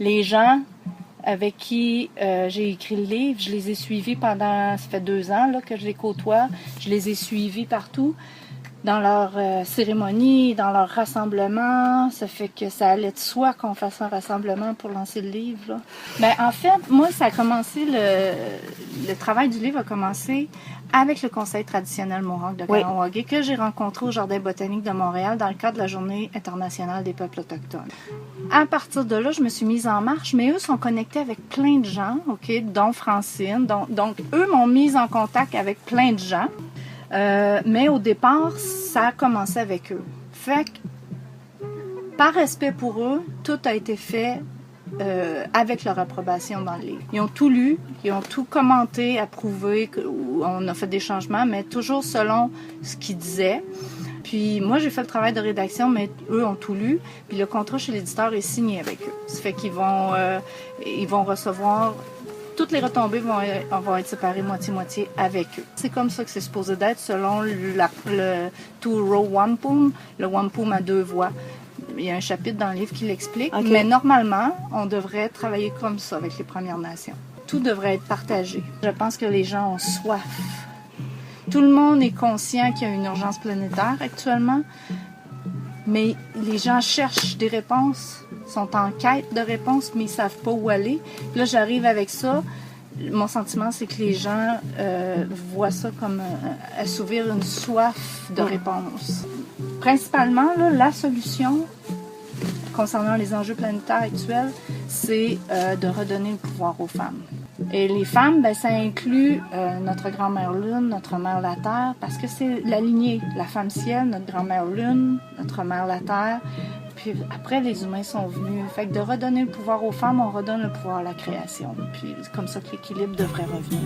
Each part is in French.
Les gens avec qui j'ai écrit le livre, je les ai suivis pendant, ça fait 2 ans là, que je les côtoie, je les ai suivis partout, dans leurs cérémonies, dans leurs rassemblements. Ça fait que ça allait de soi qu'on fasse un rassemblement pour lancer le livre. Là. Ben, en fait, moi, ça a commencé, le travail du livre a commencé avec le Conseil traditionnel Mohawk de Kahnawake que j'ai rencontré au Jardin botanique de Montréal dans le cadre de la Journée internationale des peuples autochtones. À partir de là, je me suis mise en marche, mais eux sont connectés avec plein de gens, OK, dont Francine. Donc, eux m'ont mise en contact avec plein de gens. Mais au départ, ça a commencé avec eux. Fait que, par respect pour eux, tout a été fait avec leur approbation dans le livre. Ils ont tout lu, ils ont tout commenté, approuvé, on a fait des changements, mais toujours selon ce qu'ils disaient. Puis moi, j'ai fait le travail de rédaction, mais eux ont tout lu. Puis le contrat chez l'éditeur est signé avec eux. Ça fait qu'ils vont recevoir... Toutes les retombées vont être séparées moitié-moitié avec eux. C'est comme ça que c'est supposé d'être selon le two-row wampum, le wampum à 2 voix. Il y a un chapitre dans le livre qui l'explique, okay. Mais normalement, on devrait travailler comme ça avec les Premières Nations. Tout devrait être partagé. Je pense que les gens ont soif. Tout le monde est conscient qu'il y a une urgence planétaire actuellement, mais les gens cherchent des réponses, sont en quête de réponses, mais ils ne savent pas où aller. Puis là, j'arrive avec ça. Mon sentiment, c'est que les gens voient ça comme assouvir une soif de réponse. Principalement, là, la solution concernant les enjeux planétaires actuels, c'est de redonner le pouvoir aux femmes. Et les femmes, ben, ça inclut notre grand-mère Lune, notre mère la Terre, parce que c'est la lignée, la femme ciel, notre grand-mère Lune, notre mère la Terre. Puis après, les humains sont venus. Fait que de redonner le pouvoir aux femmes, on redonne le pouvoir à la création. Puis c'est comme ça que l'équilibre devrait revenir.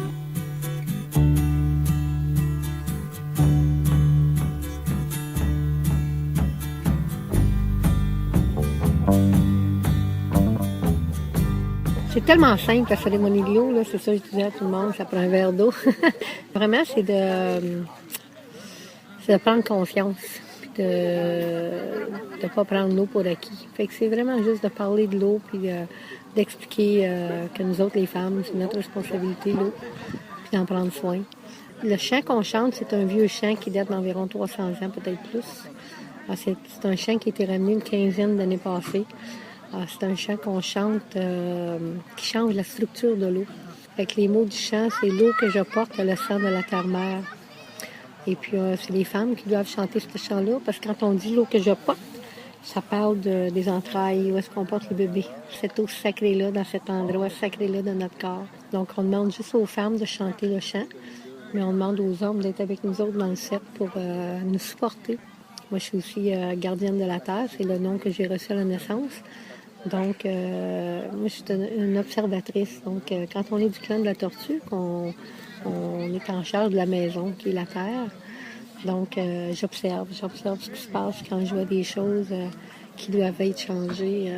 C'est tellement simple, la cérémonie de l'eau, là, c'est ça que je disais à tout le monde, ça prend un verre d'eau. Vraiment, c'est de prendre conscience, puis de ne pas prendre l'eau pour acquis. Fait que c'est vraiment juste de parler de l'eau, puis d'expliquer que nous autres, les femmes, c'est notre responsabilité, l'eau, puis d'en prendre soin. Le chant qu'on chante, c'est un vieux chant qui date d'environ 300 ans, peut-être plus. C'est un chant qui a été ramené une quinzaine d'années passées. C'est un chant qu'on chante qui change la structure de l'eau. Fait que les mots du chant, c'est l'eau que je porte, le sang de la terre-mère. Et puis, c'est les femmes qui doivent chanter ce chant-là, parce que quand on dit l'eau que je porte, ça parle des entrailles, où est-ce qu'on porte le bébé. Cette eau sacrée-là, dans cet endroit sacré-là de notre corps. Donc, on demande juste aux femmes de chanter le chant, mais on demande aux hommes d'être avec nous autres dans le set pour nous supporter. Moi, je suis aussi gardienne de la terre, c'est le nom que j'ai reçu à la naissance. Donc, moi, je suis une observatrice. Donc, quand on est du clan de la tortue, on est en charge de la maison, qui est la terre. Donc, j'observe ce qui se passe quand je vois des choses qui doivent être changées.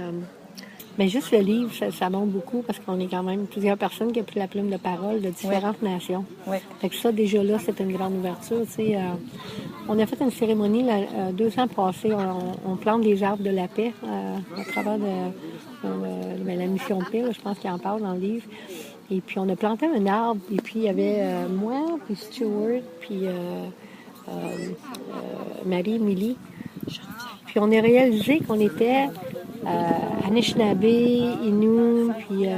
Mais juste le livre, ça montre beaucoup parce qu'on est quand même plusieurs personnes qui ont pris la plume de parole de différentes nations. Oui. Fait que ça, déjà là, c'est une grande ouverture. On a fait une cérémonie 2 ans passés. On plante des arbres de la paix à travers la mission Paix, je pense qu'il en parle dans le livre. Et puis, on a planté un arbre. Et puis, il y avait moi, puis Stuart, puis Marie, Millie. Puis, on a réalisé qu'on était Anishinaabe, Innu, puis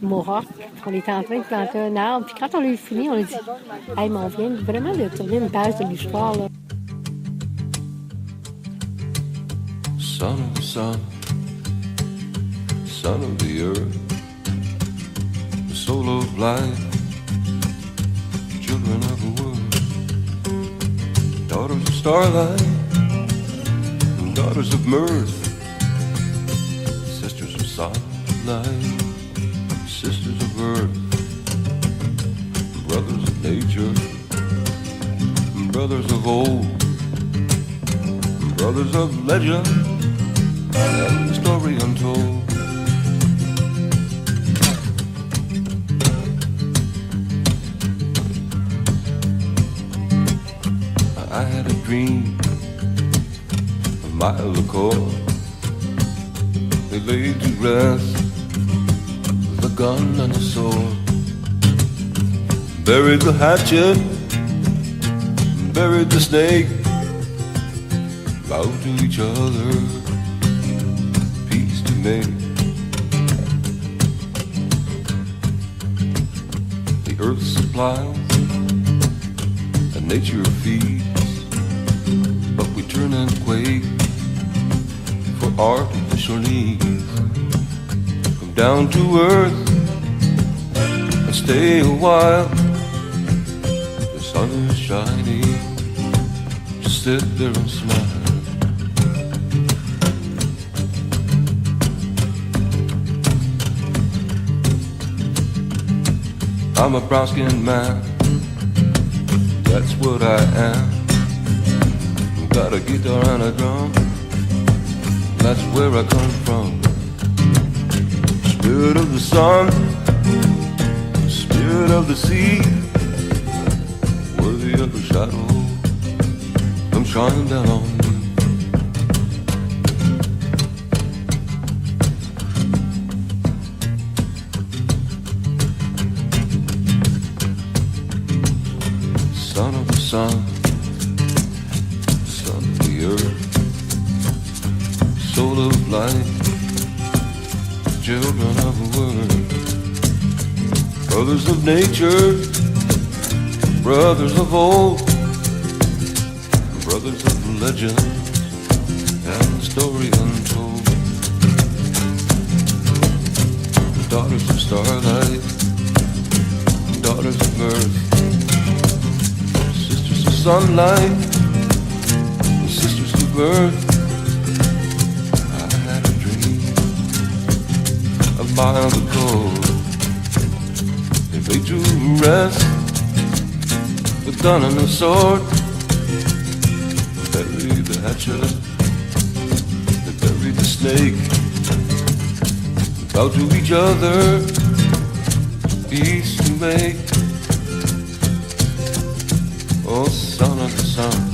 Mohawk. On était en train de planter un arbre. Puis quand on l'a fini, on a dit « Hey, mais on vient vraiment de tourner une page de l'histoire, là. » Son of the sun, son of the earth, the soul of life, children of the world, daughters of starlight, and daughters of mirth, sisters of sunlight, sisters of earth, brothers of nature, brothers of old, brothers of legend, and the story untold. I had a dream a mile across. They laid to rest with a gun and a sword. Buried the hatchet, buried the snake, vowed to each other peace to make. The earth supplies and nature feeds, but we turn and quake for artificial needs. Come down to earth and stay a while. The sun is shining, just sit there and smile. I'm a brown-skinned man, that's what I am. Got a guitar and a drum, that's where I come from. Spirit of the sun, spirit of the sea, worthy of the shadow, come shine down on me. Son of the sun, son of the earth, soul of light, children of the word, brothers of nature, brothers of old, brothers of legend and the story untold. Daughters of starlight, daughters of earth, sisters of sunlight, sisters of earth. I had a dream of mild and cold. They laid to rest with gun and a sword. They buried the hatchet, they buried the snake. They vowed to each other peace to make. Oh, son of the sun,